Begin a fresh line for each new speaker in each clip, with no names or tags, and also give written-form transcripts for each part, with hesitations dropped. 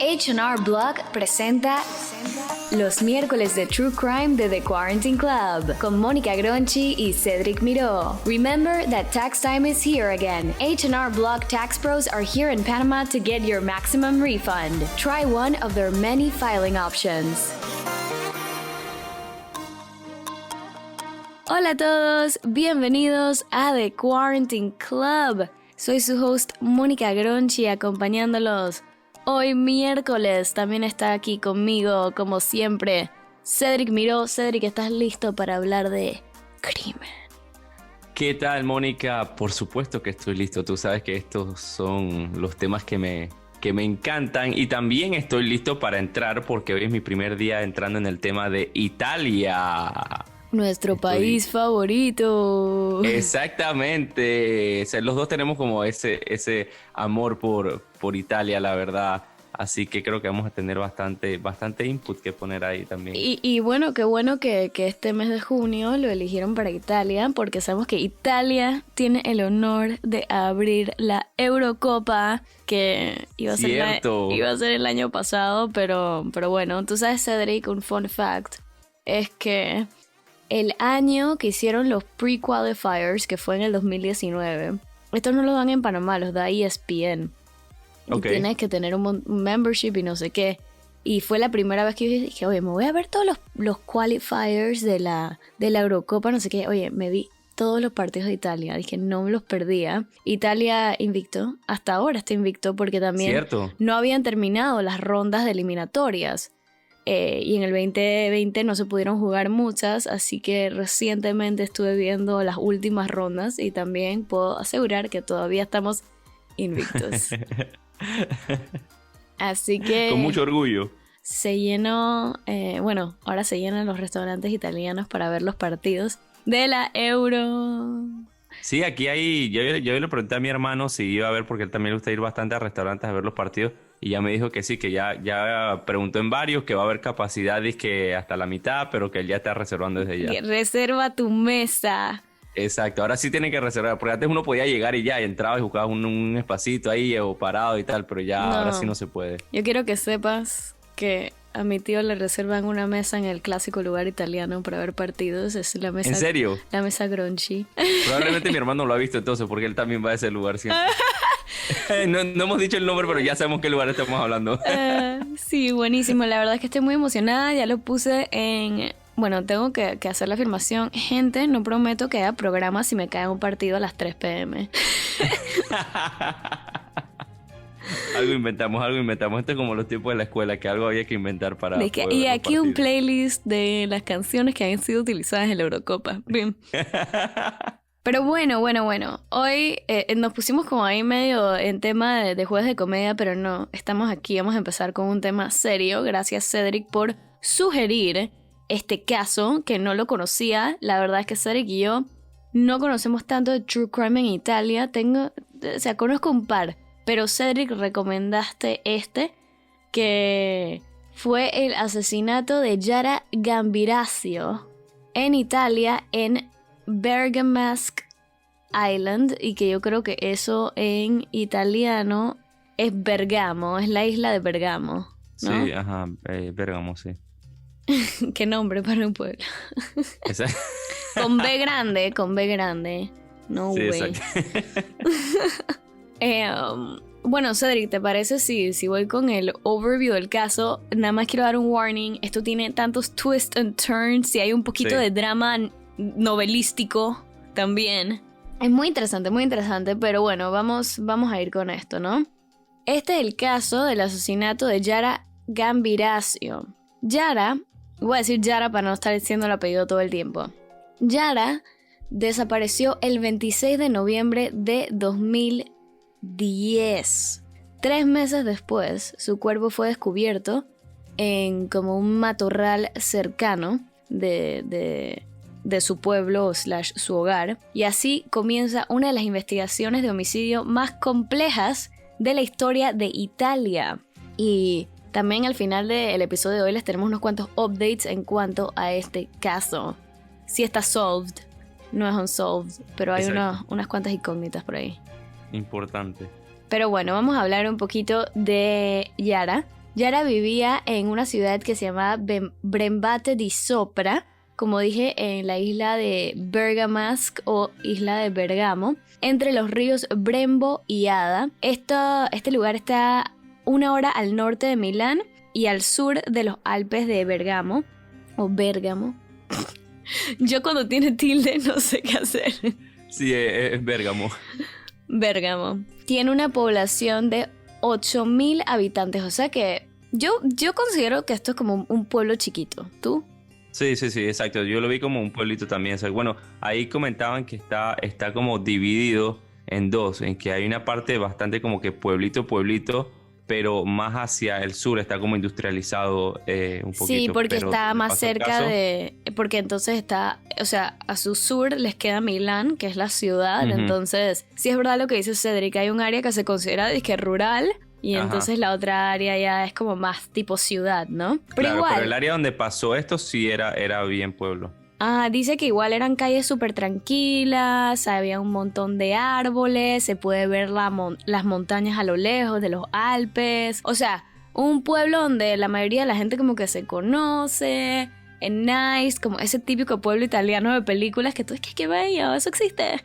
H&R Block presenta los miércoles de True Crime de The Quarantine Club con Mónica Gronchi y Cedric Miró. Remember that tax time is here again. H&R Block Tax Pros are here in Panama to get your maximum refund. Try one of their many filing options. Hola a todos, bienvenidos a The Quarantine Club. Soy su host Mónica Gronchi acompañándolos. Hoy miércoles también está aquí conmigo, como siempre, Cedric Miró. Cedric, ¿estás listo para hablar de crimen?
¿Qué tal, Mónica? Por supuesto que estoy listo. Tú sabes que estos son los temas que me encantan. Y también estoy listo para entrar porque hoy es mi primer día entrando en el tema de Italia.
Nuestro país favorito.
Exactamente. O sea, los dos tenemos como ese amor por Italia, la verdad. Así que creo que vamos a tener bastante input que poner ahí también.
Y bueno, qué bueno que este mes de junio lo eligieron para Italia, porque sabemos que Italia tiene el honor de abrir la Eurocopa, que iba a ser el año pasado, pero bueno, tú sabes, Cedric, un fun fact es que el año que hicieron los pre-qualifiers, que fue en el 2019, estos no lo dan en Panamá, los da ESPN. Okay. Y tienes que tener un membership y no sé qué. Y fue la primera vez que yo dije, oye, me voy a ver todos los qualifiers de la Eurocopa, no sé qué. Oye, me vi todos los partidos de Italia, dije, no me los perdía. Italia invicto, hasta ahora está invicto porque también no habían terminado las rondas de eliminatorias. Y en el 2020 no se pudieron jugar muchas, así que recientemente estuve viendo las últimas rondas y también puedo asegurar que todavía estamos invictos. Así que
con mucho orgullo.
Se llenó, ahora se llenan los restaurantes italianos para ver los partidos de la Euro.
Sí, aquí hay, yo le pregunté a mi hermano si iba a ver, porque él también le gusta ir bastante a restaurantes a ver los partidos. Y ya me dijo que sí, que ya preguntó en varios que va a haber capacidad que hasta la mitad, pero que él ya está reservando desde ya.
Reserva tu mesa.
Exacto, ahora sí tiene que reservar, porque antes uno podía llegar y ya entraba y jugaba un espacito ahí o parado y tal, pero ya ahora sí no se puede.
Yo quiero que sepas que a mi tío le reservan una mesa en el clásico lugar italiano para ver partidos. Es la mesa.
¿En serio?
La mesa Gronchi.
Probablemente mi hermano lo ha visto entonces, porque él también va a ese lugar siempre. No hemos dicho el nombre, pero ya sabemos qué lugar estamos hablando.
Sí, buenísimo. La verdad es que estoy muy emocionada. Ya lo puse en... Bueno, tengo que hacer la afirmación. Gente, no prometo que haya programa si me cae un partido a las 3 p.m.
Algo inventamos. Esto es como los tiempos de la escuela, que algo había que inventar para...
Y aquí un playlist de las canciones que han sido utilizadas en la Eurocopa. Bien. Pero bueno. Hoy nos pusimos como ahí medio en tema de juegos de comedia, pero no, estamos aquí. Vamos a empezar con un tema serio. Gracias, Cedric, por sugerir este caso, que no lo conocía. La verdad es que Cedric y yo no conocemos tanto de True Crime en Italia. Conozco un par, pero Cedric, recomendaste que fue el asesinato de Yara Gambirasio en Italia, en Bergamasque Island, y que yo creo que eso en italiano es Bergamo, es la isla de Bergamo, ¿no?
Sí, ajá, Bergamo, sí.
Qué nombre para un pueblo. Con B grande, no
sí,
güey. Bueno, Cedric, ¿te parece si voy con el overview del caso? Nada más quiero dar un warning. Esto tiene tantos twists and turns y hay un poquito de drama novelístico también. Es muy interesante, pero bueno, vamos a ir con esto, ¿no? Este es el caso del asesinato de Yara Gambirasio. Yara, voy a decir Yara para no estar diciendo el apellido todo el tiempo. Yara desapareció el 26 de noviembre de 2010. 3 meses después, su cuerpo fue descubierto en como un matorral cercano de su pueblo / su hogar. Y así comienza una de las investigaciones de homicidio más complejas de la historia de Italia. Y también al final del episodio de hoy les tenemos unos cuantos updates en cuanto a este caso. Sí está solved, no es unsolved, pero hay unas cuantas incógnitas por ahí.
Importante.
Pero bueno, vamos a hablar un poquito de Yara. Yara vivía en una ciudad que se llamaba Brembate di Sopra, como dije, en la isla de Bergamasque o isla de Bergamo, entre los ríos Brembo y Ada. Este lugar está 1 hora al norte de Milán y al sur de los Alpes de Bergamo, o Bérgamo. Yo cuando tiene tilde no sé qué hacer.
Sí, es Bérgamo.
Bérgamo. Tiene una población de 8.000 habitantes, o sea que yo considero que esto es como un pueblo chiquito. ¿Tú?
Sí, exacto. Yo lo vi como un pueblito también. O sea, bueno, ahí comentaban que está como dividido en dos, en que hay una parte bastante como que pueblito, pero más hacia el sur está como industrializado un poquito.
Sí, porque
pero
está más cerca
de...
porque entonces está, o sea, a su sur les queda Milán, que es la ciudad. Uh-huh. Entonces, sí es verdad lo que dice Cedric, hay un área que se considera disque rural. Y entonces la otra área ya es como más tipo ciudad, ¿no? Pero
claro,
igual,
pero el área donde pasó esto sí era bien pueblo.
Dice que igual eran calles súper tranquilas, había un montón de árboles, se puede ver las montañas a lo lejos de los Alpes. O sea, un pueblo donde la mayoría de la gente como que se conoce, es nice, como ese típico pueblo italiano de películas que tú es que qué bello, eso existe.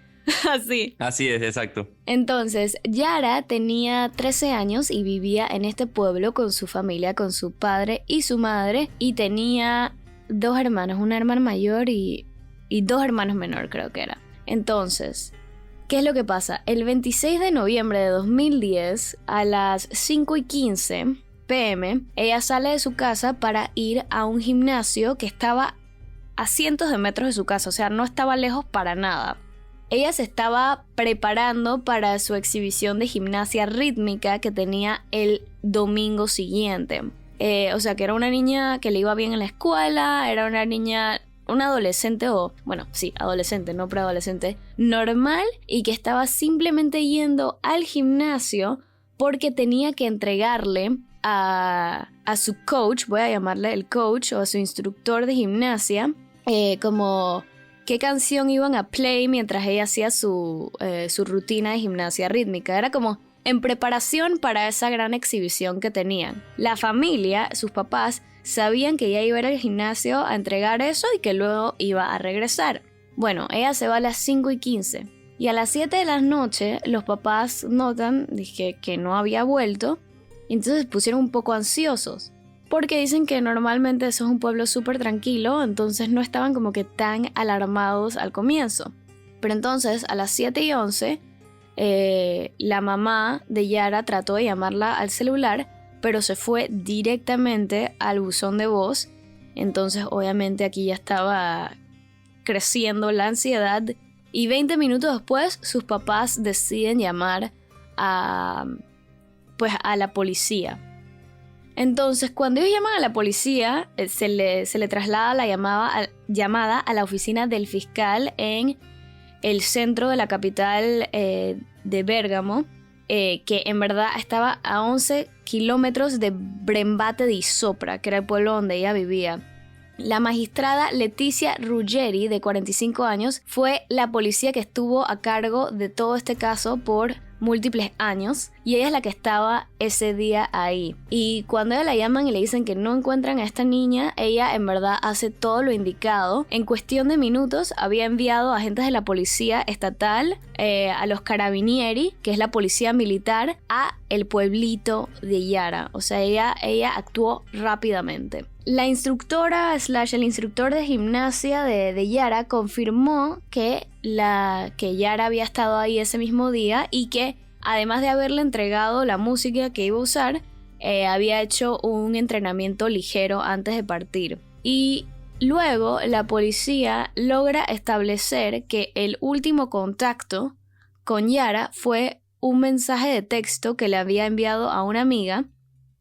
Así
es, exacto.
Entonces, Yara tenía 13 años y vivía en este pueblo con su familia, con su padre y su madre, y tenía 2 hermanos, una hermana mayor y 2 hermanos menor, creo que era. Entonces, ¿qué es lo que pasa? El 26 de noviembre de 2010, a las 5:15 p.m., ella sale de su casa para ir a un gimnasio que estaba a cientos de metros de su casa, o sea, no estaba lejos para nada. Ella se estaba preparando para su exhibición de gimnasia rítmica que tenía el domingo siguiente. O sea, que era una niña que le iba bien en la escuela, era una adolescente adolescente, no preadolescente, normal, y que estaba simplemente yendo al gimnasio porque tenía que entregarle a su coach, voy a llamarle el coach, o a su instructor de gimnasia, como qué canción iban a play mientras ella hacía su rutina de gimnasia rítmica. Era como en preparación para esa gran exhibición que tenían. La familia, sus papás, sabían que ella iba a ir al gimnasio a entregar eso y que luego iba a regresar. Bueno, ella se va a las 5:15 y a las 7 de la noche los papás notan que no había vuelto y entonces se pusieron un poco ansiosos. Porque dicen que normalmente eso es un pueblo súper tranquilo, entonces no estaban como que tan alarmados al comienzo. Pero entonces a las 7:11 la mamá de Yara trató de llamarla al celular, pero se fue directamente al buzón de voz. Entonces obviamente aquí ya estaba creciendo la ansiedad y 20 minutos después sus papás deciden llamar a la policía. Entonces, cuando ellos llaman a la policía, se le traslada la llamada a la oficina del fiscal en el centro de la capital de Bérgamo, que en verdad estaba a 11 kilómetros de Brembate di Sopra, que era el pueblo donde ella vivía. La magistrada Letizia Ruggeri, de 45 años, fue la policía que estuvo a cargo de todo este caso por múltiples años y ella es la que estaba ese día ahí. Y cuando ella la llaman y le dicen que no encuentran a esta niña, ella en verdad hace todo lo indicado. En cuestión de minutos había enviado a agentes de la policía estatal, a los carabinieri, que es la policía militar, a el pueblito de Yara. O sea, ella actuó rápidamente. La instructora / el instructor de gimnasia de Yara confirmó que Yara había estado ahí ese mismo día y que además de haberle entregado la música que iba a usar, había hecho un entrenamiento ligero antes de partir. Y luego la policía logra establecer que el último contacto con Yara fue un mensaje de texto que le había enviado a una amiga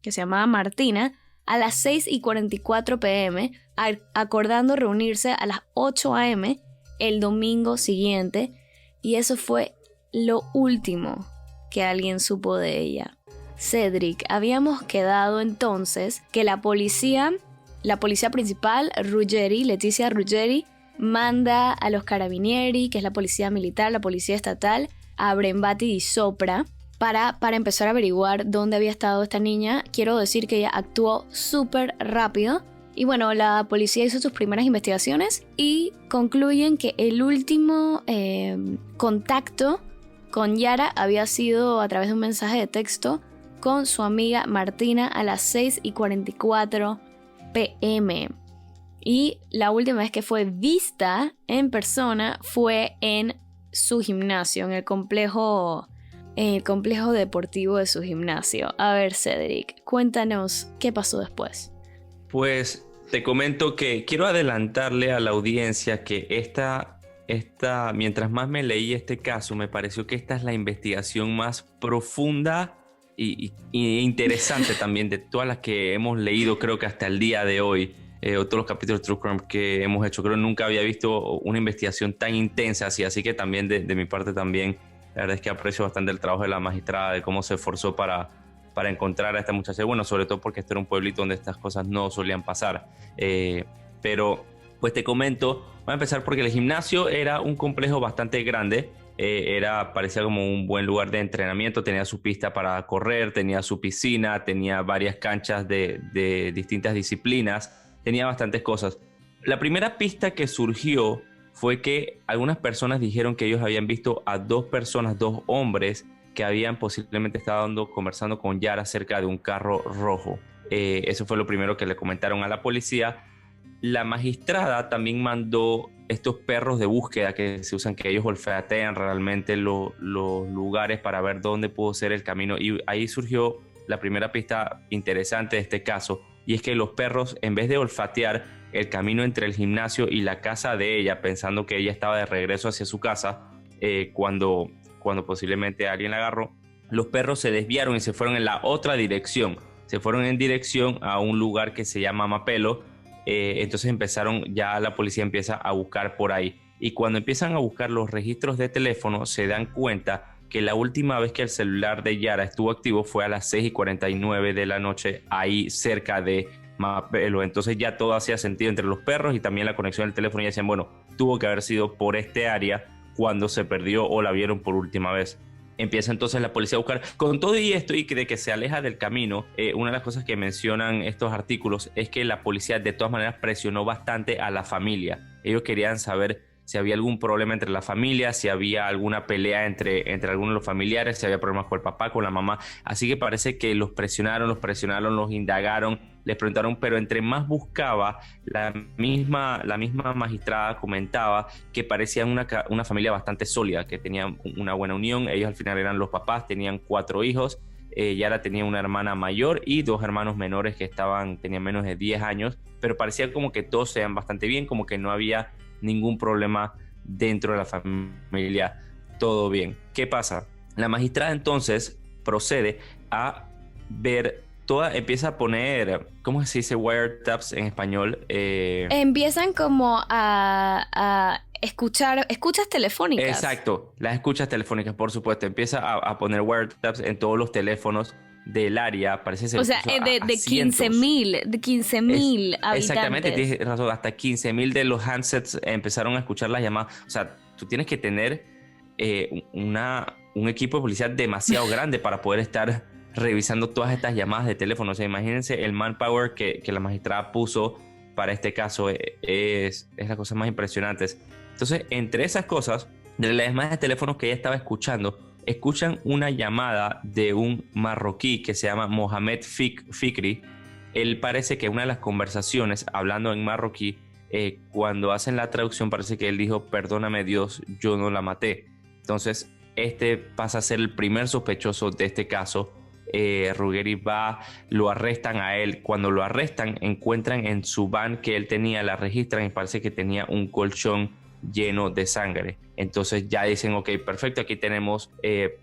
que se llamaba Martina a las 6:44 p.m, acordando reunirse a las 8 a.m. el domingo siguiente, y eso fue lo último que alguien supo de ella. Cedric, habíamos quedado entonces que la policía principal, Letizia Ruggeri, manda a los carabinieri, que es la policía militar, la policía estatal, a Brembate di Sopra, para empezar a averiguar dónde había estado esta niña. Quiero decir que ella actuó súper rápido. Y bueno, la policía hizo sus primeras investigaciones y concluyen que el último contacto con Yara había sido a través de un mensaje de texto con su amiga Martina a las 6:44 p.m. Y la última vez que fue vista en persona fue en su gimnasio, en el complejo deportivo de su gimnasio. A ver, Cedric, cuéntanos qué pasó después.
Pues te comento que quiero adelantarle a la audiencia que mientras más me leí este caso, me pareció que esta es la investigación más profunda y interesante también de todas las que hemos leído, creo que hasta el día de hoy. Todos los capítulos de True Crime que hemos hecho, creo que nunca había visto una investigación tan intensa así que también de mi parte también, la verdad es que aprecio bastante el trabajo de la magistrada, de cómo se esforzó para encontrar a esta muchacha, bueno, sobre todo porque este era un pueblito donde estas cosas no solían pasar, pero pues te comento, voy a empezar porque el gimnasio era un complejo bastante grande, parecía como un buen lugar de entrenamiento, tenía su pista para correr, tenía su piscina, tenía varias canchas de distintas disciplinas, tenía bastantes cosas. La primera pista que surgió fue que algunas personas dijeron que ellos habían visto a dos hombres que habían posiblemente estado conversando con Yara cerca de un carro rojo. Eso fue lo primero que le comentaron a la policía. La magistrada también mandó estos perros de búsqueda que se usan, que ellos olfatean realmente los lugares para ver dónde pudo ser el camino. Y ahí surgió la primera pista interesante de este caso. Y es que los perros, en vez de olfatear el camino entre el gimnasio y la casa de ella, pensando que ella estaba de regreso hacia su casa, cuando posiblemente alguien la agarró, los perros se desviaron y se fueron en la otra dirección. Se fueron en dirección a un lugar que se llama Mapelo. Entonces la policía empieza a buscar por ahí. Y cuando empiezan a buscar los registros de teléfono, se dan cuenta que la última vez que el celular de Yara estuvo activo fue a las 6:49 de la noche, ahí cerca de Mapelo. Entonces ya todo hacía sentido entre los perros y también la conexión del teléfono. Y decían, bueno, tuvo que haber sido por este área cuando se perdió o la vieron por última vez. Empieza entonces la policía a buscar. Con todo y esto y de que se aleja del camino, una de las cosas que mencionan estos artículos es que la policía de todas maneras presionó bastante a la familia. Ellos querían saber si había algún problema entre la familia, si había alguna pelea entre algunos de los familiares, si había problemas con el papá, con la mamá. Así que parece que los presionaron, los indagaron, les preguntaron, pero entre más buscaba, la misma magistrada comentaba que parecían una familia bastante sólida, que tenían una buena unión. Ellos al final eran los papás, tenían 4 hijos. Yara tenía una hermana mayor y 2 hermanos menores que tenían menos de 10 años, pero parecía como que todos se iban bastante bien, como que no había ningún problema dentro de la familia, todo bien. ¿Qué pasa? La magistrada entonces procede a ver empieza a poner, ¿cómo se dice wiretaps en español?
Empiezan como a escuchas telefónicas.
Exacto, las escuchas telefónicas, por supuesto. Empieza a poner wiretaps en todos los teléfonos del área, parece ser.
O sea, de 15,000 habitantes.
Exactamente, tienes razón, hasta 15,000 de los handsets empezaron a escuchar las llamadas. O sea, tú tienes que tener un equipo de policía demasiado grande para poder estar revisando todas estas llamadas de teléfono. O sea, imagínense el manpower que la magistrada puso para este caso. Es la cosa más impresionante. Entonces, entre esas cosas, de las llamadas de teléfonos que ella estaba escuchan una llamada de un marroquí que se llama Mohamed Fikri. Él parece que una de las conversaciones, hablando en marroquí, cuando hacen la traducción parece que él dijo, perdóname Dios, yo no la maté. Entonces este pasa a ser el primer sospechoso de este caso. Ruggeri lo arrestan a él. Cuando lo arrestan, encuentran en su van que él tenía, la registran y parece que tenía un colchón lleno de sangre. Entonces ya dicen, ok, perfecto, aquí tenemos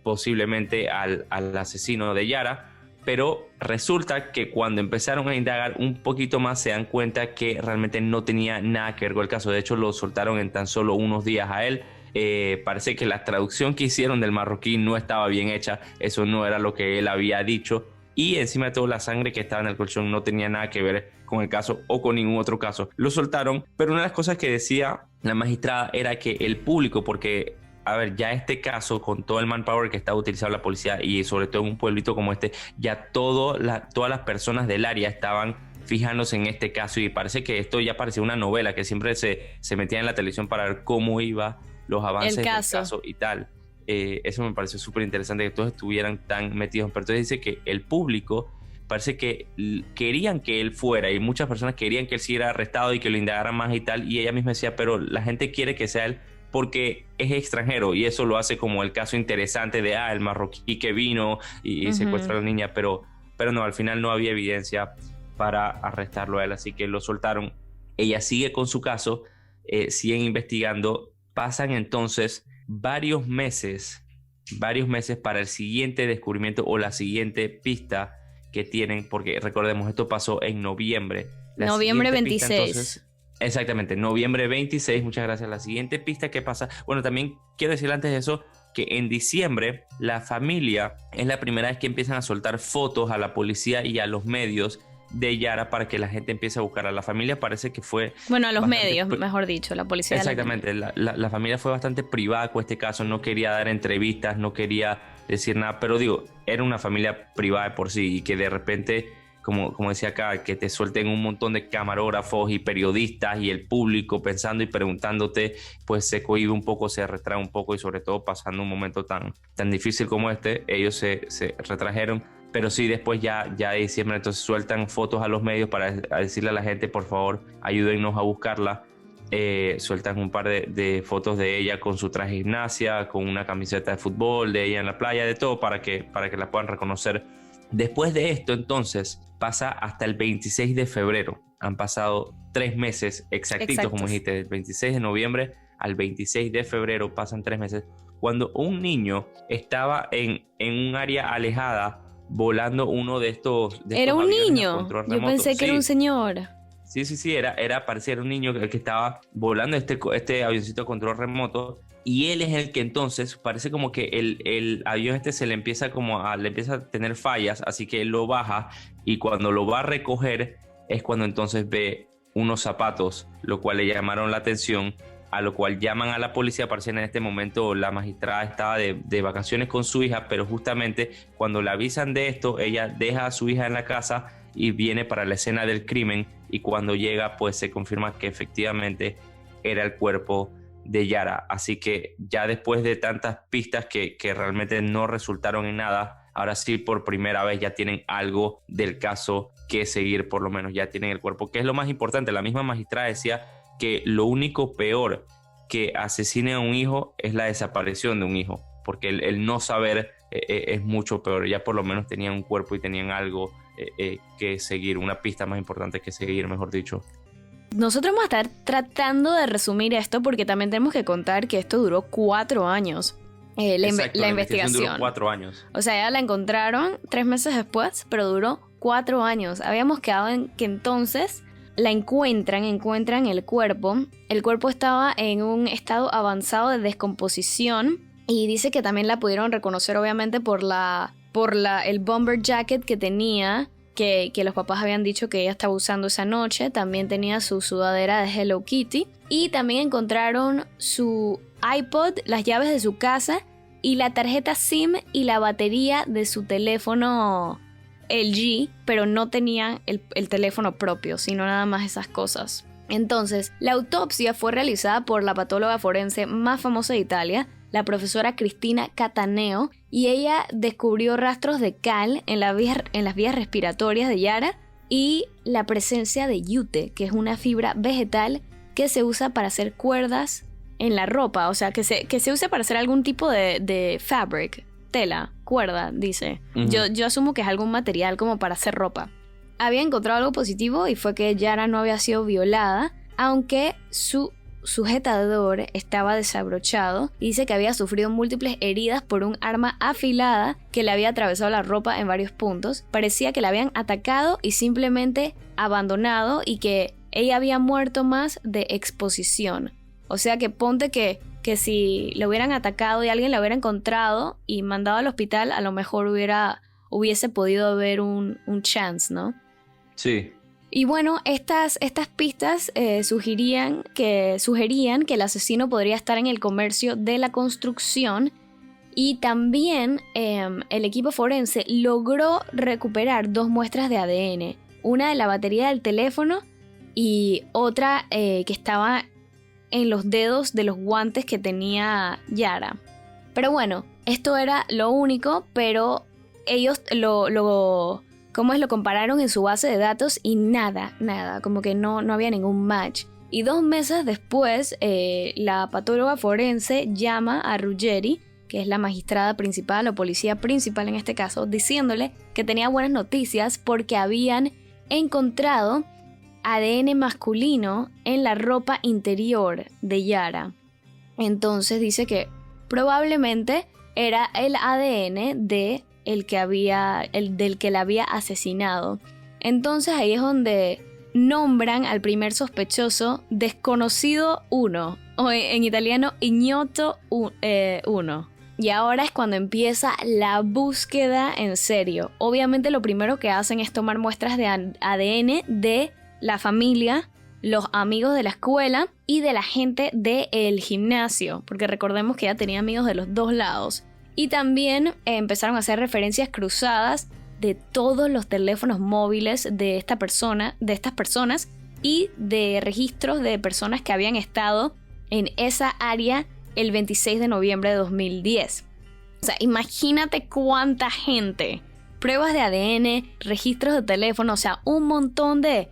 posiblemente al asesino de Yara. Pero resulta que cuando empezaron a indagar un poquito más se dan cuenta que realmente no tenía nada que ver con el caso. De hecho, lo soltaron en tan solo unos días a él. Parece que la traducción que hicieron del marroquí no estaba bien hecha. Eso no era lo que él había dicho. Y encima de todo, la sangre que estaba en el colchón no tenía nada que ver con el caso o con ningún otro caso. Lo soltaron, pero una de las cosas que decía la magistrada era que el público, porque a ver, ya este caso, con todo el manpower que está utilizando la policía y sobre todo en un pueblito como este, ya todas las personas del área estaban fijándose en este caso y parece que esto ya parecía una novela que siempre se metía en la televisión para ver cómo iba los avances del caso y tal. Eso me pareció súper interesante que todos estuvieran tan metidos. Pero entonces dice que el público parece que querían que él fuera y muchas personas querían que él siguiera arrestado y que lo indagaran más y tal. Y ella misma decía, pero la gente quiere que sea él porque es extranjero y eso lo hace como el caso interesante de el marroquí que vino y secuestró a la niña. Pero no, al final no había evidencia para arrestarlo a él, así que lo soltaron. Ella sigue con su caso, siguen investigando. Pasan entonces varios meses para el siguiente descubrimiento o la siguiente pista que tienen, porque recordemos, esto pasó en noviembre.
Noviembre 26. Pista, entonces,
exactamente, noviembre 26, muchas gracias. La siguiente pista que pasa, bueno, también quiero decir antes de eso, que en diciembre la familia es la primera vez que empiezan a soltar fotos a la policía y a los medios de Yara para que la gente empiece a buscar. A la familia parece que fue...
Bueno, a los medios, mejor dicho, la policía.
Exactamente, la familia fue bastante privada con este caso, no quería dar entrevistas, no quería decir nada, pero digo, era una familia privada de por sí y que de repente, como decía acá, que te suelten un montón de camarógrafos y periodistas y el público pensando y preguntándote, pues se cohíbe un poco, se retrae un poco y sobre todo pasando un momento tan difícil como este, ellos se retrajeron. Pero sí, después ya de diciembre, entonces sueltan fotos a los medios para decirle a la gente, por favor, ayúdennos a buscarla. Sueltan un par de fotos de ella con su traje de gimnasia, con una camiseta de fútbol, de ella en la playa, de todo, para que la puedan reconocer. Después de esto, entonces, pasa hasta el 26 de febrero. Han pasado 3 meses exactitos, como dijiste, del 26 de noviembre al 26 de febrero pasan 3 meses, cuando un niño estaba en un área alejada, volando uno de estos
era un niño. Yo pensé que era un señor.
Sí, parecía un niño que estaba volando este avioncito a control remoto y él es el que entonces parece como que el avión se le empieza a tener fallas, así que él lo baja y cuando lo va a recoger es cuando entonces ve unos zapatos, lo cual le llamaron la atención, a lo cual llaman a la policía. Parece en este momento la magistrada estaba de vacaciones con su hija, pero justamente cuando le avisan de esto, ella deja a su hija en la casa y viene para la escena del crimen y cuando llega pues se confirma que efectivamente era el cuerpo de Yara. Así que ya después de tantas pistas que realmente no resultaron en nada, ahora sí por primera vez ya tienen algo del caso que seguir, por lo menos ya tienen el cuerpo, que es lo más importante. La misma magistrada decía que lo único peor que asesine a un hijo es la desaparición de un hijo, porque el no saber es mucho peor. Ya por lo menos tenían un cuerpo y tenían algo que seguir, una pista más importante que seguir, mejor dicho.
Nosotros vamos a estar tratando de resumir esto porque también tenemos que contar que esto duró 4 años. La investigación
duró 4 años.
O sea, ya la encontraron 3 meses después, pero duró 4 años. Habíamos quedado en que entonces la encuentran el cuerpo. El cuerpo estaba en un estado avanzado de descomposición y dice que también la pudieron reconocer obviamente por el bomber jacket que tenía, que los papás habían dicho que ella estaba usando esa noche. También tenía su sudadera de Hello Kitty y también encontraron su iPod, las llaves de su casa y la tarjeta SIM y la batería de su teléfono LG, pero no tenían el teléfono propio, sino nada más esas cosas. Entonces, la autopsia fue realizada por la patóloga forense más famosa de Italia, la profesora Cristina Cataneo, y ella descubrió rastros de cal en las vías respiratorias de Yara y la presencia de yute, que es una fibra vegetal que se usa para hacer cuerdas en la ropa, o sea, que se usa para hacer algún tipo de fabric, tela, cuerda, dice. Uh-huh. Yo asumo que es algún material como para hacer ropa. Había encontrado algo positivo y fue que Yara no había sido violada, aunque su sujetador estaba desabrochado y dice que había sufrido múltiples heridas por un arma afilada que le había atravesado la ropa en varios puntos. Parecía que la habían atacado y simplemente abandonado y que ella había muerto más de exposición. O sea que ponte que si le hubieran atacado y alguien la hubiera encontrado y mandado al hospital, a lo mejor hubiese podido haber un chance, ¿no?
Sí.
Y bueno, estas pistas sugerían que el asesino podría estar en el comercio de la construcción. Y también el equipo forense logró recuperar 2 muestras de ADN. Una de la batería del teléfono y otra que estaba en los dedos de los guantes que tenía Yara. Pero bueno, esto era lo único, pero ellos lo compararon en su base de datos y nada, como que no había ningún match. Y 2 meses después, la patóloga forense llama a Ruggeri, que es la magistrada principal o policía principal en este caso, diciéndole que tenía buenas noticias porque habían encontrado ADN masculino en la ropa interior de Yara. Entonces dice que probablemente era el ADN del que la había asesinado. Entonces ahí es donde nombran al primer sospechoso desconocido 1, o en italiano ignoto 1. Y ahora es cuando empieza la búsqueda en serio. Obviamente lo primero que hacen es tomar muestras de ADN de la familia, los amigos de la escuela y de la gente del gimnasio, porque recordemos que ella tenía amigos de los 2 lados. Y también empezaron a hacer referencias cruzadas de todos los teléfonos móviles de estas personas y de registros de personas que habían estado en esa área el 26 de noviembre de 2010. O sea, imagínate cuánta gente. Pruebas de ADN, registros de teléfono, o sea, un montón de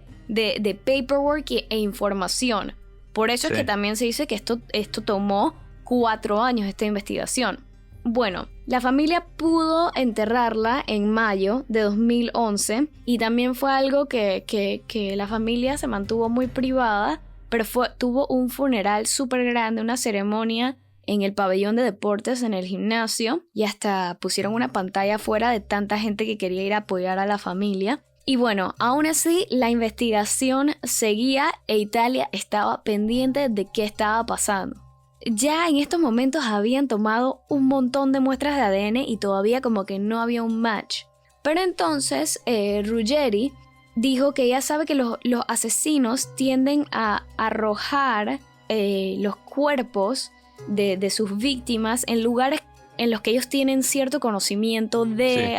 paperwork e información. Por eso es que también se dice que esto tomó 4 años, esta investigación. Bueno, la familia pudo enterrarla en mayo de 2011 y también fue algo que la familia se mantuvo muy privada, pero tuvo un funeral súper grande, una ceremonia en el pabellón de deportes en el gimnasio y hasta pusieron una pantalla afuera de tanta gente que quería ir a apoyar a la familia. Y bueno, aún así la investigación seguía e Italia estaba pendiente de qué estaba pasando. Ya en estos momentos habían tomado un montón de muestras de ADN y todavía como que no había un match. Pero entonces Ruggeri dijo que ella sabe que los asesinos tienden a arrojar los cuerpos de sus víctimas en lugares en los que ellos tienen cierto conocimiento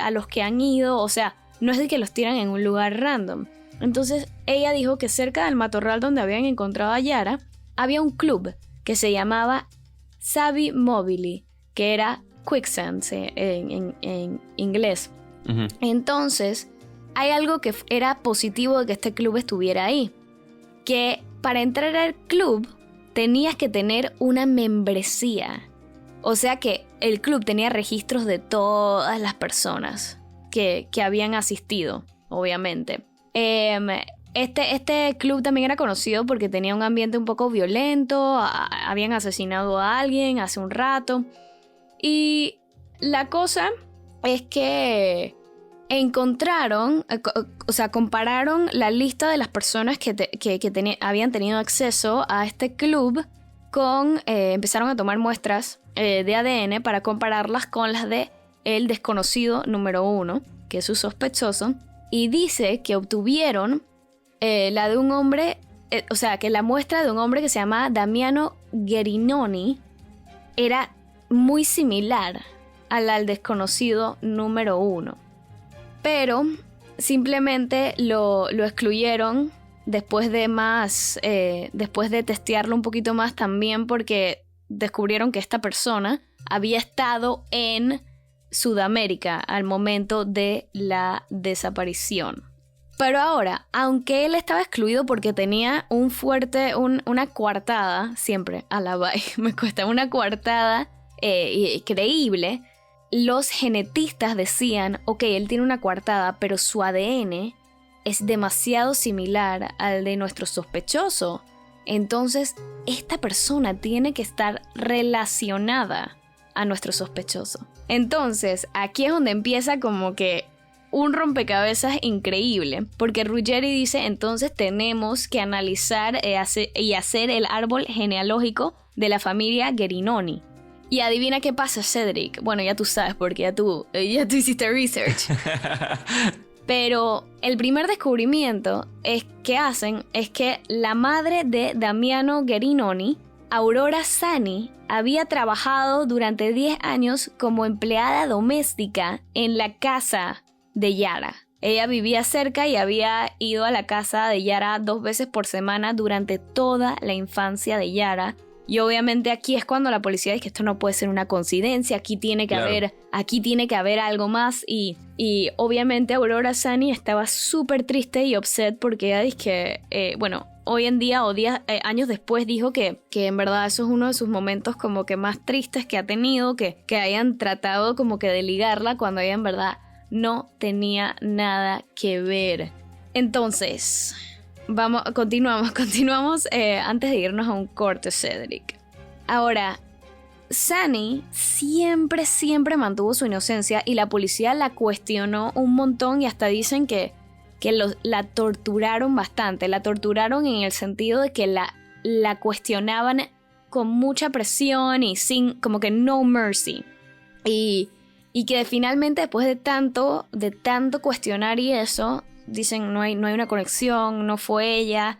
a los que han ido, o sea, no es de que los tiran en un lugar random. Entonces ella dijo que cerca del matorral donde habían encontrado a Yara había un club que se llamaba Savi Mobili, que era quicksand en inglés. Uh-huh. Entonces hay algo que era positivo de que este club estuviera ahí, que para entrar al club tenías que tener una membresía. O sea que el club tenía registros de todas las personas que habían asistido, obviamente. Este club también era conocido porque tenía un ambiente un poco violento, habían asesinado a alguien hace un rato. Y la cosa es que compararon la lista de las personas que habían tenido acceso a este club empezaron a tomar muestras de ADN para compararlas con las de el desconocido número 1, que es su sospechoso, y dice que obtuvieron la de un hombre, que la muestra de un hombre que se llamaba Damiano Gerinoni era muy similar a la del desconocido número 1. Pero simplemente lo excluyeron después de testearlo un poquito más también porque descubrieron que esta persona había estado en Sudamérica al momento de la desaparición. Pero ahora, aunque él estaba excluido porque tenía una coartada, siempre a la bye, me cuesta una coartada creíble, los genetistas decían, ok, él tiene una coartada, pero su ADN es demasiado similar al de nuestro sospechoso. Entonces, esta persona tiene que estar relacionada a nuestro sospechoso. Entonces, aquí es donde empieza como que un rompecabezas increíble, porque Ruggeri dice, entonces tenemos que analizar y hacer el árbol genealógico de la familia Gerinoni. Y adivina qué pasa, Cedric. Bueno, ya tú sabes, porque ya tú hiciste research. Pero el primer descubrimiento que hacen es que la madre de Damiano Gerinoni, Aurora Sani, había trabajado durante 10 años como empleada doméstica en la casa de Yara. Ella vivía cerca y había ido a la casa de Yara 2 veces por semana durante toda la infancia de Yara. Y obviamente aquí es cuando la policía dice que esto no puede ser una coincidencia, aquí tiene que haber algo más. Y obviamente Aurora Sani estaba súper triste y upset porque ella dice que, hoy en día o años después dijo que en verdad eso es uno de sus momentos como que más tristes que ha tenido, que hayan tratado como que de ligarla cuando ella en verdad no tenía nada que ver. Entonces, continuamos antes de irnos a un corte, Cedric. Ahora, Sani siempre mantuvo su inocencia y la policía la cuestionó un montón y hasta dicen que la torturaron bastante. La torturaron en el sentido de que la cuestionaban con mucha presión y sin, como que no mercy. Y que finalmente después de tanto cuestionar y eso, dicen no hay una conexión, no fue ella,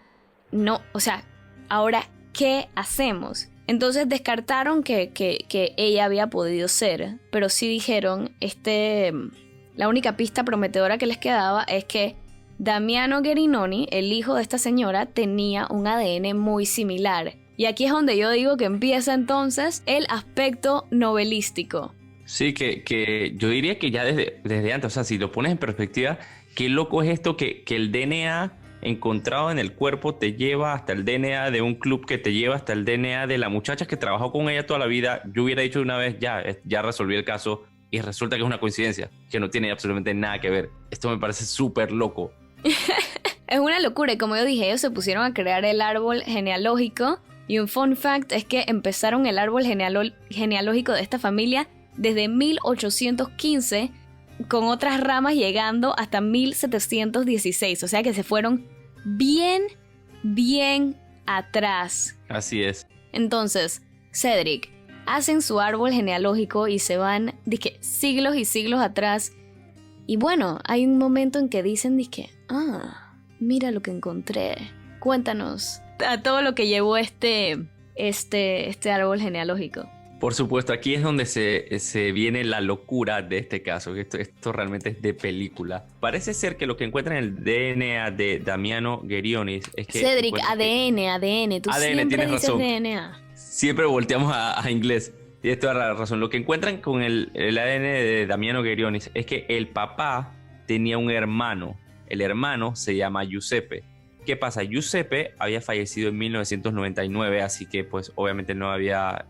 no, o sea, ahora, ¿qué hacemos? Entonces descartaron que ella había podido ser, pero sí dijeron, la única pista prometedora que les quedaba es que Damiano Gerinoni, el hijo de esta señora, tenía un ADN muy similar. Y aquí es donde yo digo que empieza entonces el aspecto novelístico.
Sí, que yo diría que ya desde antes, o sea, si lo pones en perspectiva, qué loco es esto que el DNA encontrado en el cuerpo te lleva hasta el DNA de un club que te lleva hasta el DNA de la muchacha que trabajó con ella toda la vida. Yo hubiera dicho de una vez, ya resolví el caso y resulta que es una coincidencia, que no tiene absolutamente nada que ver. Esto me parece súper loco.
Es una locura y como yo dije, ellos se pusieron a crear el árbol genealógico y un fun fact es que empezaron el árbol genealógico de esta familia desde 1815 con otras ramas llegando hasta 1716, o sea que se fueron bien atrás.
Así es.
Entonces, Cedric, hacen su árbol genealógico y se van siglos y siglos atrás y bueno, hay un momento en que dicen mira lo que encontré, cuéntanos a todo lo que llevó este árbol genealógico.
Por supuesto, aquí es donde se viene la locura de este caso, que esto realmente es de película. Parece ser que lo que encuentran en el DNA de Damiano Gerionis es que...
Cedric, ADN, tú siempre dices razón. DNA.
Siempre volteamos a inglés. Tienes toda la razón. Lo que encuentran con el ADN de Damiano Gerionis es que el papá tenía un hermano. El hermano se llama Giuseppe. ¿Qué pasa? Giuseppe había fallecido en 1999, así que pues obviamente no había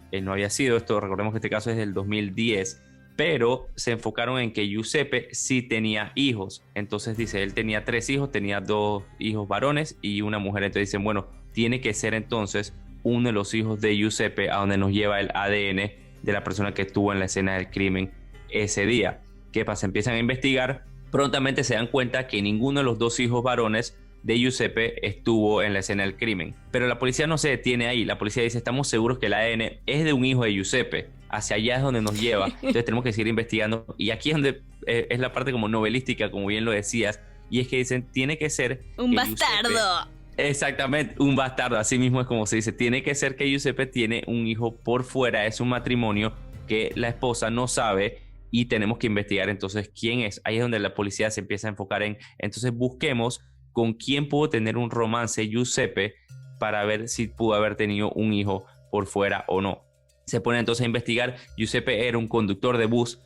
sido esto. Recordemos que este caso es del 2010, pero se enfocaron en que Giuseppe sí tenía hijos. Entonces dice, él tenía 3 hijos, tenía 2 hijos varones y una mujer. Entonces dicen, bueno, tiene que ser entonces uno de los hijos de Giuseppe a donde nos lleva el ADN de la persona que estuvo en la escena del crimen ese día. ¿Qué pasa? Empiezan a investigar, prontamente se dan cuenta que ninguno de los 2 hijos varones de Giuseppe estuvo en la escena del crimen. Pero la policía no se detiene ahí. La policía dice, estamos seguros que el ADN es de un hijo de Giuseppe. Hacia allá es donde nos lleva. Entonces tenemos que seguir investigando. Y aquí es donde es la parte como novelística, como bien lo decías. Y es que dicen, tiene que ser...
¡Un bastardo!
Giuseppe, exactamente, un bastardo. Así mismo es como se dice. Tiene que ser que Giuseppe tiene un hijo por fuera de su matrimonio que la esposa no sabe y tenemos que investigar entonces quién es. Ahí es donde la policía se empieza a enfocar en... Entonces busquemos con quién pudo tener un romance Giuseppe para ver si pudo haber tenido un hijo por fuera o no. Se pone entonces a investigar. Giuseppe era un conductor de bus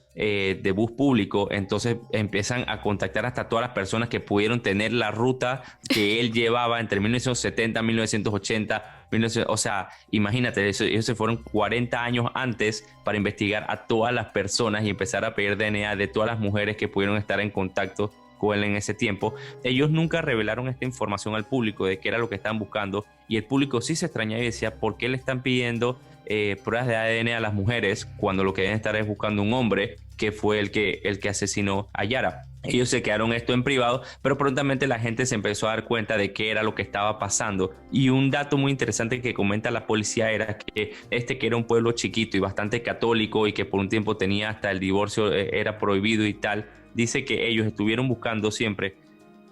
público, entonces empiezan a contactar hasta todas las personas que pudieron tener la ruta que él llevaba entre 1970 y 1980. O sea, imagínate, ellos se fueron 40 años antes para investigar a todas las personas y empezar a pedir DNA de todas las mujeres que pudieron estar en contacto con él en ese tiempo. Ellos nunca revelaron esta información al público de qué era lo que estaban buscando y el público sí se extrañaba y decía, ¿por qué le están pidiendo pruebas de ADN a las mujeres cuando lo que deben estar es buscando un hombre que fue el que asesinó a Yara? Ellos se quedaron esto en privado, pero prontamente la gente se empezó a dar cuenta de qué era lo que estaba pasando. Y un dato muy interesante que comenta la policía era que que era un pueblo chiquito y bastante católico y que por un tiempo tenía hasta el divorcio, era prohibido y tal, dice que ellos estuvieron buscando siempre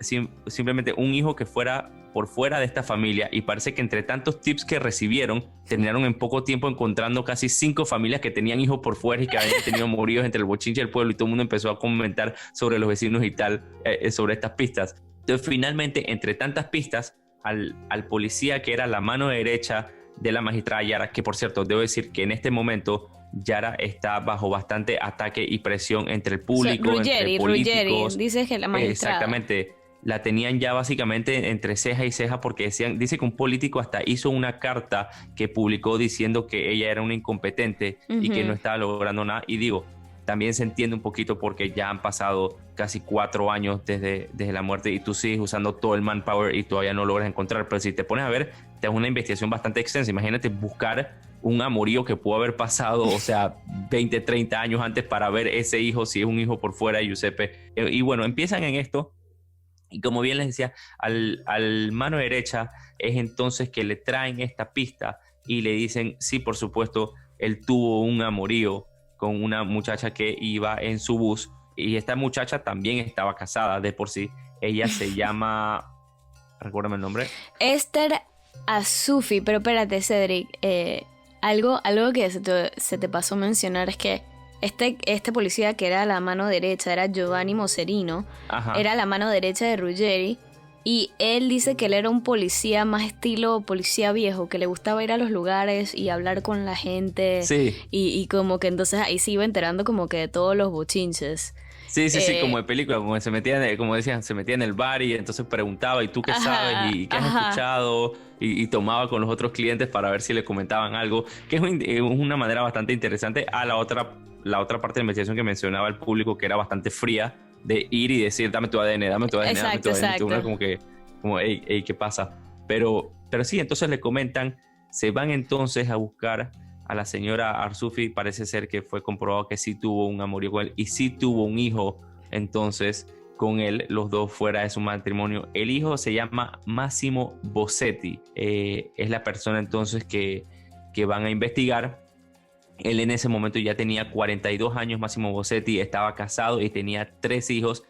simplemente un hijo que fuera por fuera de esta familia, y parece que entre tantos tips que recibieron, terminaron en poco tiempo encontrando casi 5 familias que tenían hijos por fuera y que habían tenido moríos entre el bochinche del pueblo, y todo el mundo empezó a comentar sobre los vecinos y tal, sobre estas pistas. Entonces finalmente, entre tantas pistas, al policía que era la mano derecha de la magistrada Yara, que por cierto debo decir que en este momento Yara está bajo bastante ataque y presión entre el público, entre políticos.
Ruggeri, dice que la magistrada.
Exactamente, la tenían ya básicamente entre ceja y ceja, porque dice que un político hasta hizo una carta que publicó diciendo que ella era una incompetente y que no estaba logrando nada. Y digo, también se entiende un poquito porque ya han pasado casi 4 años desde la muerte y tú sigues usando todo el manpower y todavía no logras encontrar. Pero si te pones a ver, es una investigación bastante extensa. Imagínate buscar un amorío que pudo haber pasado, o sea, 20, 30 años antes para ver ese hijo, si es un hijo por fuera de Giuseppe. Y bueno, empiezan en esto. Y como bien les decía, al mano derecha es entonces que le traen esta pista y le dicen, sí, por supuesto, él tuvo un amorío con una muchacha que iba en su bus, y esta muchacha también estaba casada de por sí. Ella se llama, recuérdame el nombre.
Esther Azufi, pero espérate, Cedric, algo que se te pasó a mencionar es que este policía que era la mano derecha, era Giovanni Mosserino, era la mano derecha de Ruggeri, y él dice que él era un policía más estilo policía viejo, que le gustaba ir a los lugares y hablar con la gente,
sí.
y como que entonces ahí se iba enterando como que de todos los bochinches.
Sí, como de película, como se metía, como decían, se metía en el bar y entonces preguntaba, ¿y tú qué sabes? ¿Y qué has escuchado? Y tomaba con los otros clientes para ver si le comentaban algo, que es una manera bastante interesante a la otra parte de la investigación que mencionaba el público, que era bastante fría, de ir y decir, dame tu ADN, dame tu ADN,
exacto,
dame tu ADN. Como hey, ¿qué pasa? Pero sí, entonces le comentan, se van entonces a buscar a la señora Arzuffi. Parece ser que fue comprobado que sí tuvo un amorío con él y sí tuvo un hijo entonces con él, los dos fuera de su matrimonio. El hijo se llama Massimo Bossetti, es la persona entonces que van a investigar. Él en ese momento ya tenía 42 años, Massimo Bossetti, estaba casado y tenía 3 hijos.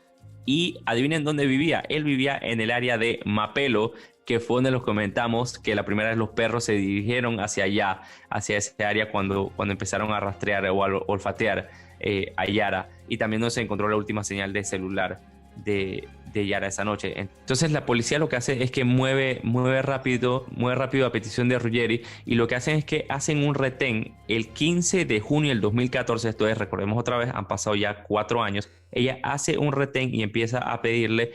Y adivinen dónde vivía. Él vivía en el área de Mapelo, que fue donde los comentamos que la primera vez los perros se dirigieron hacia allá, hacia ese área cuando empezaron a rastrear o a olfatear a Yara, y también donde se encontró la última señal de celular de Yara esa noche. Entonces la policía lo que hace es que mueve rápido a petición de Ruggeri, y lo que hacen es que hacen un retén el 15 de junio del 2014, esto es, recordemos otra vez, han pasado ya 4 años, ella hace un retén y empieza a pedirle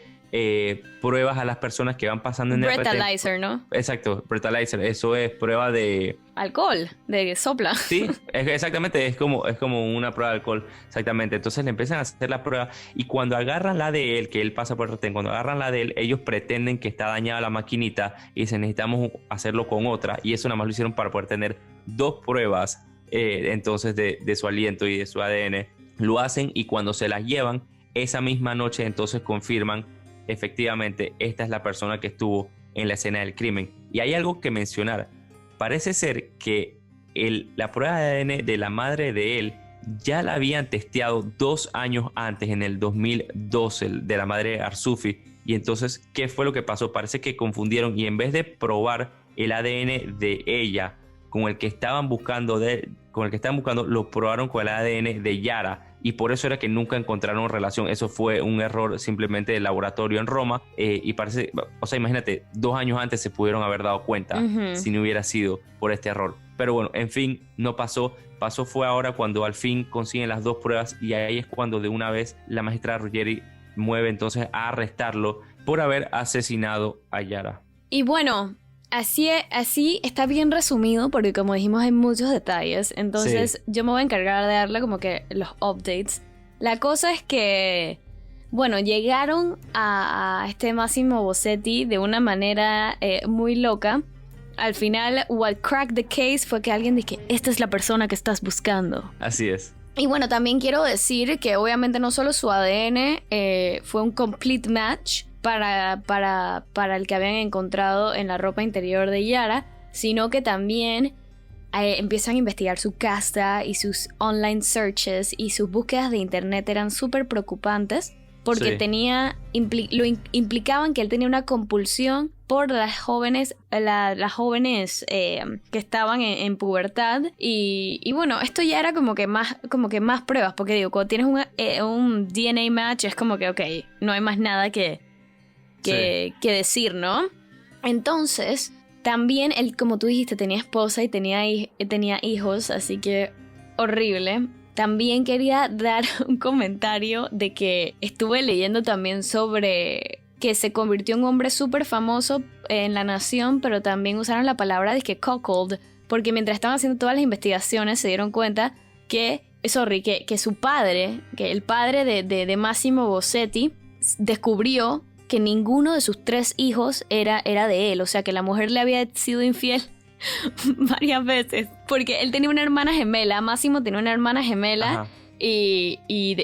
pruebas a las personas que van pasando en el retén.
Breathalyzer, ¿no?
Exacto, breathalyzer, eso es prueba de
alcohol, de sopla.
Sí, exactamente, es como una prueba de alcohol, exactamente. Entonces le empiezan a hacer la prueba, y cuando agarran la de él, que él pasa por el retén, cuando agarran la de él, ellos pretenden que está dañada la maquinita y dicen, necesitamos hacerlo con otra, y eso nada más lo hicieron para poder tener 2 pruebas entonces de su aliento y de su ADN. Lo hacen, y cuando se las llevan esa misma noche, entonces confirman efectivamente esta es la persona que estuvo en la escena del crimen. Y hay algo que mencionar. Parece ser que la prueba de ADN de la madre de él ya la habían testeado 2 años antes, en el 2012, de la madre Arzuffi. Y entonces, ¿qué fue lo que pasó? Parece que confundieron, y en vez de probar el ADN de ella con el que estaban buscando, lo probaron con el ADN de Yara. Y por eso era que nunca encontraron relación. Eso fue un error simplemente de laboratorio en Roma. Y parece, o sea, imagínate, 2 años antes se pudieron haber dado cuenta si no hubiera sido por este error. Pero bueno, en fin, no pasó. Pasó fue ahora cuando al fin consiguen las 2 pruebas, y ahí es cuando de una vez la magistrada Ruggeri mueve entonces a arrestarlo por haber asesinado a Yara.
Y bueno, así está bien resumido, porque como dijimos hay muchos detalles, entonces yo me voy a encargar de darle como que los updates. La cosa es que, bueno, llegaron a este Massimo Bossetti de una manera muy loca. Al final, what cracked the case fue que alguien dijo, esta es la persona que estás buscando.
Así es.
Y bueno, también quiero decir que obviamente no solo su ADN fue un complete match para el que habían encontrado en la ropa interior de Yara, sino que también empiezan a investigar su casa y sus online searches y sus búsquedas de internet eran súper preocupantes porque implicaban que él tenía una compulsión por las jóvenes que estaban en pubertad y bueno, esto ya era como que más pruebas, porque digo, cuando tienes un DNA match es como que ok, no hay más nada que decir, ¿no? Entonces, también él, como tú dijiste, tenía esposa y tenía hijos, así que horrible. También quería dar un comentario de que estuve leyendo también sobre que se convirtió en un hombre súper famoso en la nación, pero también usaron la palabra de que cuckold, porque mientras estaban haciendo todas las investigaciones se dieron cuenta que su padre, que el padre de Massimo Bossetti, descubrió que ninguno de sus 3 hijos era de él, o sea que la mujer le había sido infiel varias veces, porque él tenía una hermana gemela, Máximo tenía una hermana gemela. Ajá. Y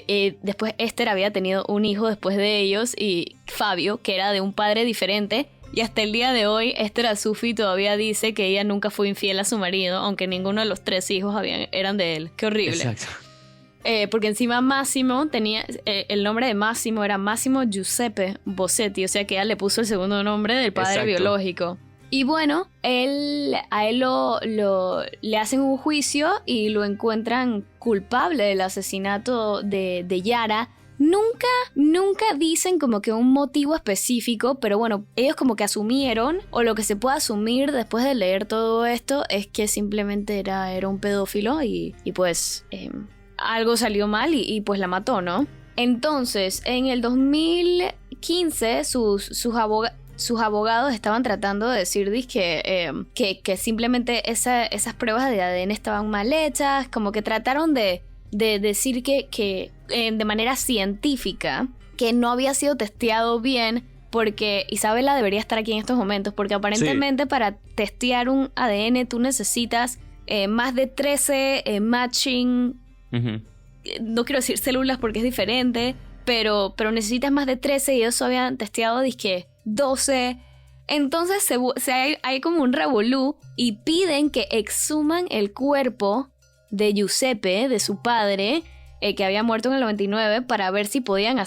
después Esther había tenido un hijo después de ellos, y Fabio, que era de un padre diferente, y hasta el día de hoy Esther Azufi todavía dice que ella nunca fue infiel a su marido, aunque ninguno de los 3 hijos eran de él. Qué horrible.
Exacto.
Porque encima Massimo tenía, el nombre de Massimo era Massimo Giuseppe Bossetti, o sea que ella le puso el segundo nombre del padre biológico. Y bueno, a él le hacen un juicio y lo encuentran culpable del asesinato de Yara. Nunca dicen como que un motivo específico, pero bueno, ellos como que asumieron, o lo que se puede asumir después de leer todo esto, es que simplemente era un pedófilo y pues algo salió mal y pues la mató, ¿no? Entonces, en el 2015 sus abogados estaban tratando de decir que simplemente esas pruebas de ADN estaban mal hechas, como que trataron de decir que de manera científica que no había sido testeado bien, porque Isabela debería estar aquí en estos momentos, porque aparentemente para testear un ADN tú necesitas más de 13 matching, no quiero decir células porque es diferente, pero necesitas más de 13 y ellos habían testeado 12. Entonces hay como un revolú y piden que exhuman el cuerpo de Giuseppe, de su padre, que había muerto en el 99, para ver si podían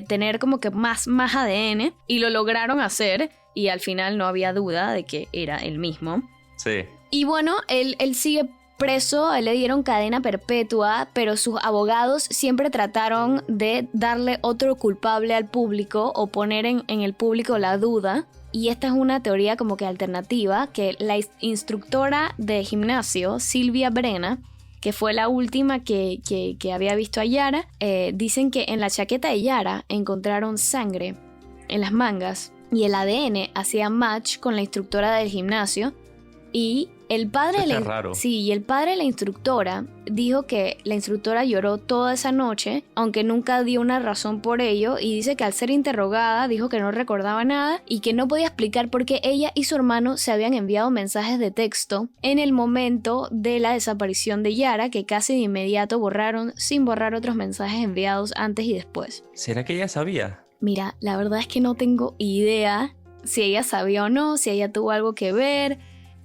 tener como que más ADN, y lo lograron hacer y al final no había duda de que era el mismo.
Sí.
Y bueno, él sigue preso, a él le dieron cadena perpetua, pero sus abogados siempre trataron de darle otro culpable al público o poner en el público la duda. Y esta es una teoría como que alternativa, que la instructora de gimnasio, Silvia Brena, que fue la última que había visto a Yara, dicen que en la chaqueta de Yara encontraron sangre en las mangas y el ADN hacía match con la instructora del gimnasio. Y el padre de la instructora dijo que la instructora lloró toda esa noche, aunque nunca dio una razón por ello, y dice que al ser interrogada dijo que no recordaba nada y que no podía explicar por qué ella y su hermano se habían enviado mensajes de texto en el momento de la desaparición de Yara, que casi de inmediato borraron sin borrar otros mensajes enviados antes y después.
¿Será que ella sabía?
Mira, la verdad es que no tengo idea si ella sabía o no, si ella tuvo algo que ver.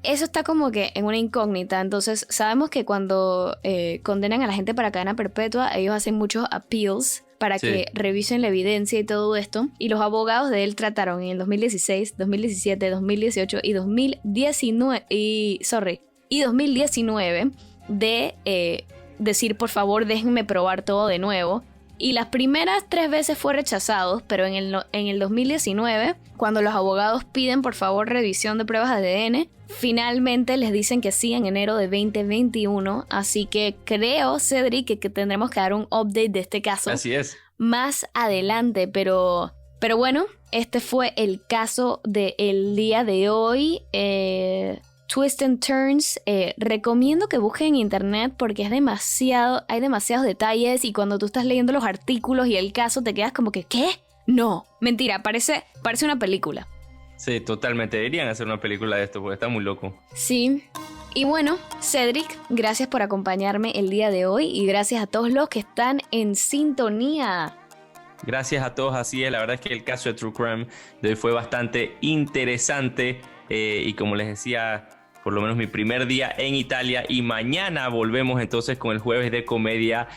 Eso está como que en una incógnita. Entonces sabemos que cuando condenan a la gente para cadena perpetua, ellos hacen muchos appeals para que revisen la evidencia y todo esto. Y los abogados de él trataron en el 2016, 2017, 2018 y 2019 de decir, por favor, déjenme probar todo de nuevo. Y las primeras 3 veces fue rechazado, pero en el 2019, cuando los abogados piden por favor revisión de pruebas de ADN, finalmente les dicen que sí en enero de 2021. Así que creo, Cedric, que tendremos que dar un update de este caso.
Así es.
Más adelante, pero bueno, este fue el caso del día de hoy. Twists and Turns, recomiendo que busquen en internet porque hay demasiados detalles, y cuando tú estás leyendo los artículos y el caso te quedas como que ¿qué? No, mentira, parece una película.
Sí, totalmente, deberían hacer una película de esto porque está muy loco.
Sí, y bueno, Cedric, gracias por acompañarme el día de hoy y gracias a todos los que están en sintonía.
Gracias a todos, así es, la verdad es que el caso de True Crime de hoy fue bastante interesante, y como les decía por lo menos mi primer día en Italia, y mañana volvemos entonces con el jueves de comedia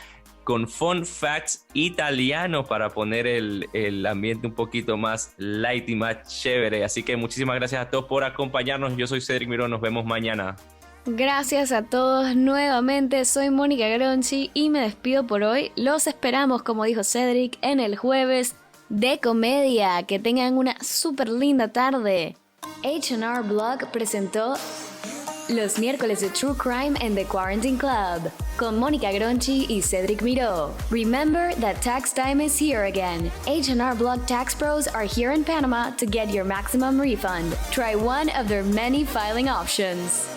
con fun facts italianos para poner el ambiente un poquito más light y más chévere. Así que muchísimas gracias a todos por acompañarnos. Yo soy Cedric Miró, nos vemos mañana.
Gracias a todos nuevamente, soy Mónica Gronchi y me despido por hoy. Los esperamos, como dijo Cedric, en el jueves de comedia. Que tengan una súper linda tarde. H&R Blog presentó Los miércoles de True Crime en The Quarantine Club con Mónica Gronchi y Cedric Miró. Remember that tax time is here again. H&R Blog Tax Pros are here in Panama to get your maximum refund. Try one of their many filing options.